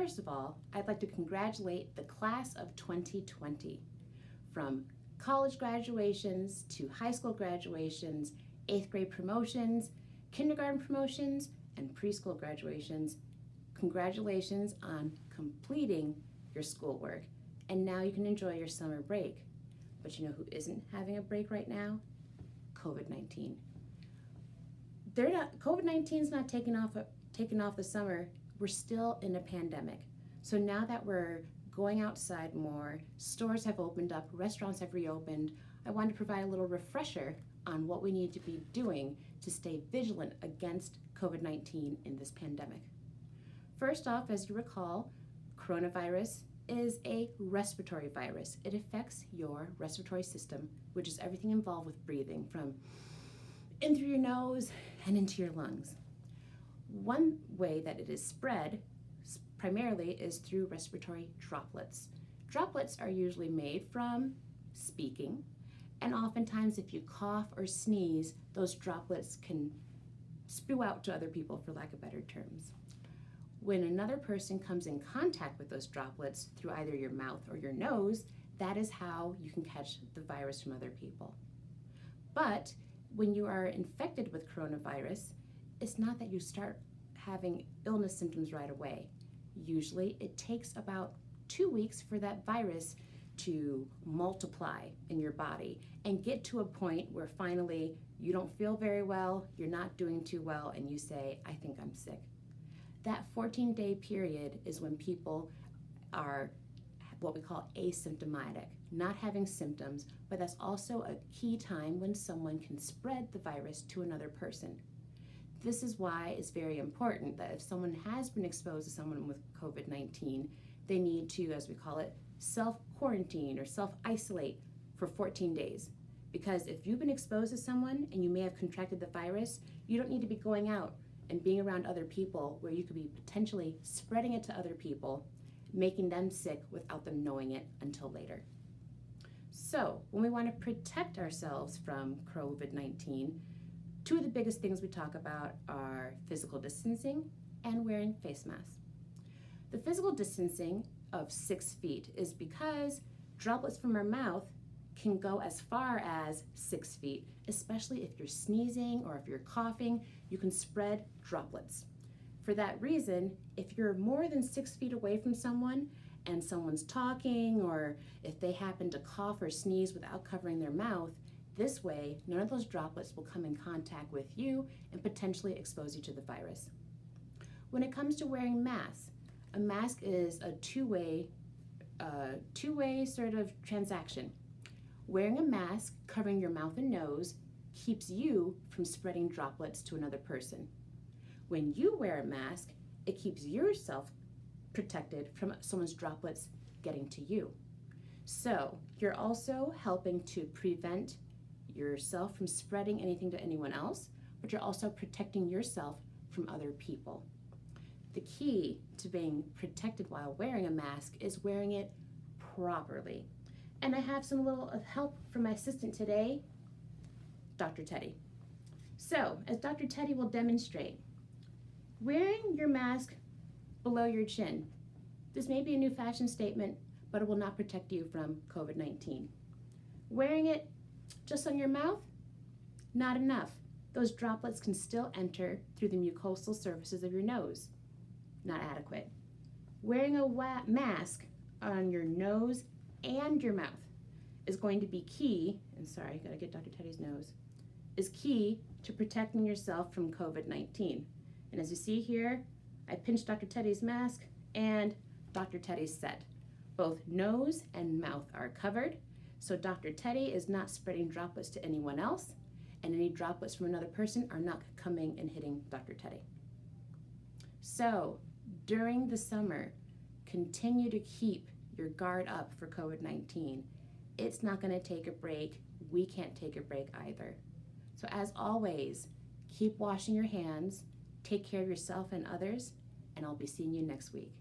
First of all, I'd like to congratulate the class of 2020. From college graduations to high school graduations, 8th grade promotions, kindergarten promotions, and preschool graduations, congratulations on completing your schoolwork. And now you can enjoy your summer break. But you know who isn't having a break right now? COVID-19. COVID-19 is not taking off the summer. We're still in a pandemic. So now that we're going outside more, stores have opened up, restaurants have reopened, I wanted to provide a little refresher on what we need to be doing to stay vigilant against COVID-19 in this pandemic. First off, as you recall, coronavirus is a respiratory virus. It affects your respiratory system, which is everything involved with breathing, from in through your nose and into your lungs. One way that it is spread primarily is through respiratory droplets. Droplets are usually made from speaking, and oftentimes if you cough or sneeze, those droplets can spew out to other people, for lack of better terms. When another person comes in contact with those droplets through either your mouth or your nose, that is how you can catch the virus from other people. But when you are infected with coronavirus, it's not that you start having illness symptoms right away. Usually it takes about 2 weeks for that virus to multiply in your body and get to a point where finally you don't feel very well, you're not doing too well, and you say, I think I'm sick. That 14-day period is when people are what we call asymptomatic, not having symptoms, but that's also a key time when someone can spread the virus to another person. This is why it's very important that if someone has been exposed to someone with COVID-19, they need to, as we call it, self-quarantine or self-isolate for 14 days. Because if you've been exposed to someone and you may have contracted the virus, you don't need to be going out and being around other people where you could be potentially spreading it to other people, making them sick without them knowing it until later. So when we want to protect ourselves from COVID-19, two of the biggest things we talk about are physical distancing and wearing face masks. The physical distancing of 6 feet is because droplets from our mouth can go as far as 6 feet, especially if you're sneezing or if you're coughing, you can spread droplets. For that reason, if you're more than 6 feet away from someone and someone's talking, or if they happen to cough or sneeze without covering their mouth, this way, none of those droplets will come in contact with you and potentially expose you to the virus. When it comes to wearing masks, a mask is a two-way sort of transaction. Wearing a mask covering your mouth and nose keeps you from spreading droplets to another person. When you wear a mask, it keeps yourself protected from someone's droplets getting to you. So you're also helping to prevent yourself from spreading anything to anyone else, but you're also protecting yourself from other people. The key to being protected while wearing a mask is wearing it properly. And I have some little help from my assistant today, Dr. Tetteh. So, as Dr. Tetteh will demonstrate, wearing your mask below your chin. This may be a new fashion statement, but it will not protect you from COVID-19. Wearing it just on your mouth, not enough. Those droplets can still enter through the mucosal surfaces of your nose. Not adequate. Wearing a mask on your nose and your mouth is going to be key, and sorry, gotta get Dr. Tetteh's nose, is key to protecting yourself from COVID-19. And as you see here, I pinched Dr. Tetteh's mask and Dr. Tetteh's set. Both nose and mouth are covered, so Dr. Tetteh is not spreading droplets to anyone else, and any droplets from another person are not coming and hitting Dr. Tetteh. So during the summer, continue to keep your guard up for COVID-19. It's not going to take a break. We can't take a break either. So as always, keep washing your hands, take care of yourself and others, and I'll be seeing you next week.